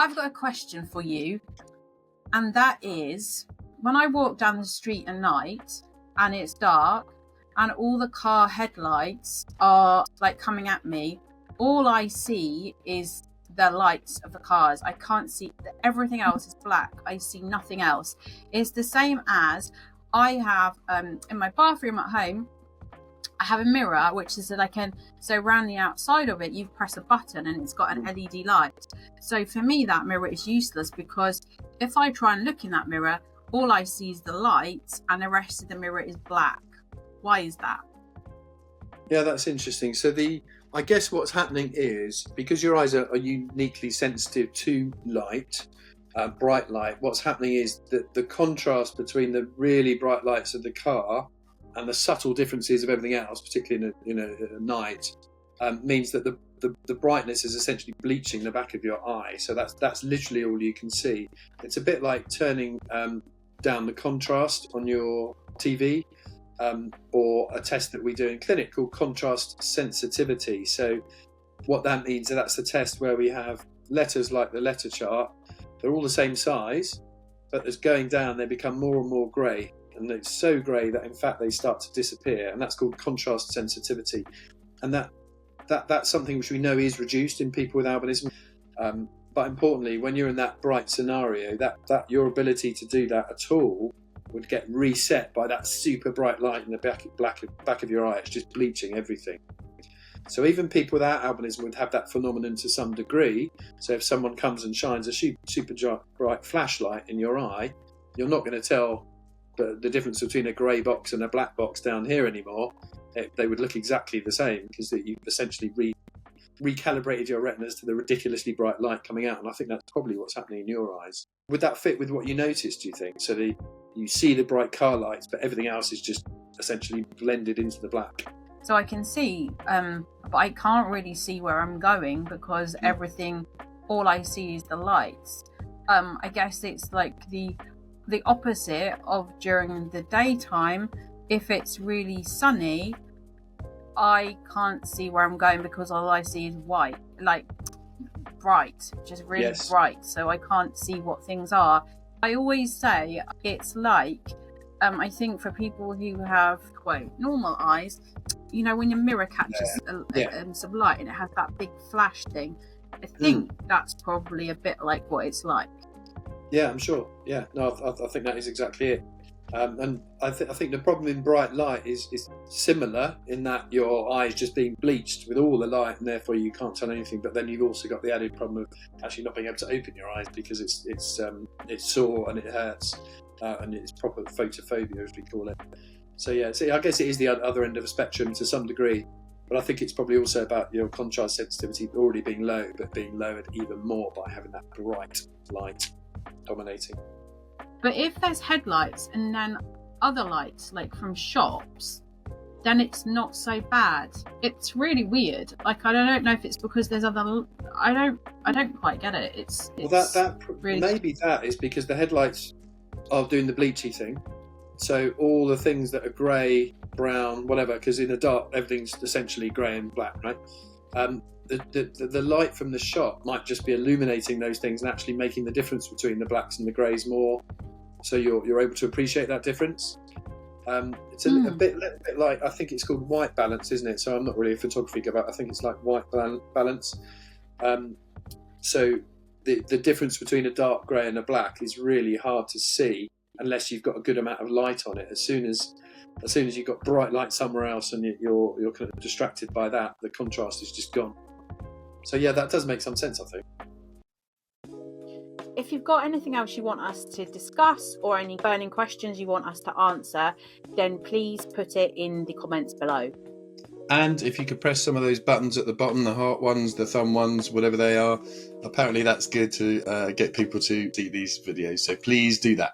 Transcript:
I've got a question for you, and that is, when I walk down the street at night and it's dark and all the car headlights are like coming at me, all I see is the lights of the cars. I can't see, everything else is black. I see nothing else. It's the same as I have in my bathroom at home. I have a mirror, which is so around the outside of it, you press a button and it's got an LED light. So for me, that mirror is useless, because if I try and look in that mirror, all I see is the lights and the rest of the mirror is black. Why is that? Yeah, that's interesting. So I guess what's happening is, because your eyes are uniquely sensitive to light, bright light, what's happening is that the contrast between the really bright lights of the car and the subtle differences of everything else, particularly at night, means that the brightness is essentially bleaching the back of your eye. So that's literally all you can see. It's a bit like turning down the contrast on your TV, or a test that we do in clinic called contrast sensitivity. So what that means is that's the test where we have letters like the letter chart. They're all the same size, but as going down, they become more and more grey. And it's so grey that in fact they start to disappear. And that's called contrast sensitivity. And that's something which we know is reduced in people with albinism. But importantly, when you're in that bright scenario, that your ability to do that at all would get reset by that super bright light in the back of your eye. It's just bleaching everything. So even people without albinism would have that phenomenon to some degree. So if someone comes and shines a super bright flashlight in your eye, you're not going to tell the difference between a grey box and a black box down here anymore. They would look exactly the same, because you've essentially recalibrated your retinas to the ridiculously bright light coming out. And I think that's probably what's happening in your eyes. Would that fit with what you noticed, do you think? So you see the bright car lights, but everything else is just essentially blended into the black. So I can see, but I can't really see where I'm going, because all I see is the lights. I guess it's like the opposite of during the daytime. If it's really sunny, I can't see where I'm going, because all I see is white, like bright, just really bright. So I can't see what things are. I always say it's like, I think for people who have, quote, normal eyes, when your mirror catches some light and it has that big flash thing, I think that's probably a bit like what it's like. Yeah, I'm sure. Yeah, no, I think that is exactly it. And I think the problem in bright light is similar, in that your eye is just being bleached with all the light, and therefore you can't tell anything. But then you've also got the added problem of actually not being able to open your eyes, because it's sore and it hurts, and it's proper photophobia, as we call it. So yeah, I guess it is the other end of a spectrum to some degree. But I think it's probably also about your contrast sensitivity already being low, but being lowered even more by having that bright light dominating. But if there's headlights and then other lights, like from shops, then it's not so bad. It's really weird. Like, I don't know if it's because there's other. I don't quite get it. It's well, that really... maybe that is because the headlights are doing the bleachy thing. So all the things that are grey, brown, whatever, because in the dark everything's essentially grey and black, right? The light from the shop might just be illuminating those things and actually making the difference between the blacks and the greys more, so you're able to appreciate that difference. It's a little bit like, I think it's called white balance, isn't it? So I'm not really a photography guy, but I think it's like white balance. So the difference between a dark grey and a black is really hard to see unless you've got a good amount of light on it. As soon as you've got bright light somewhere else and you're kind of distracted by that, the contrast is just gone. So yeah, that does make some sense, I think. If you've got anything else you want us to discuss, or any burning questions you want us to answer, then please put it in the comments below. And if you could press some of those buttons at the bottom, the heart ones, the thumb ones, whatever they are, apparently that's good to get people to see these videos. So please do that.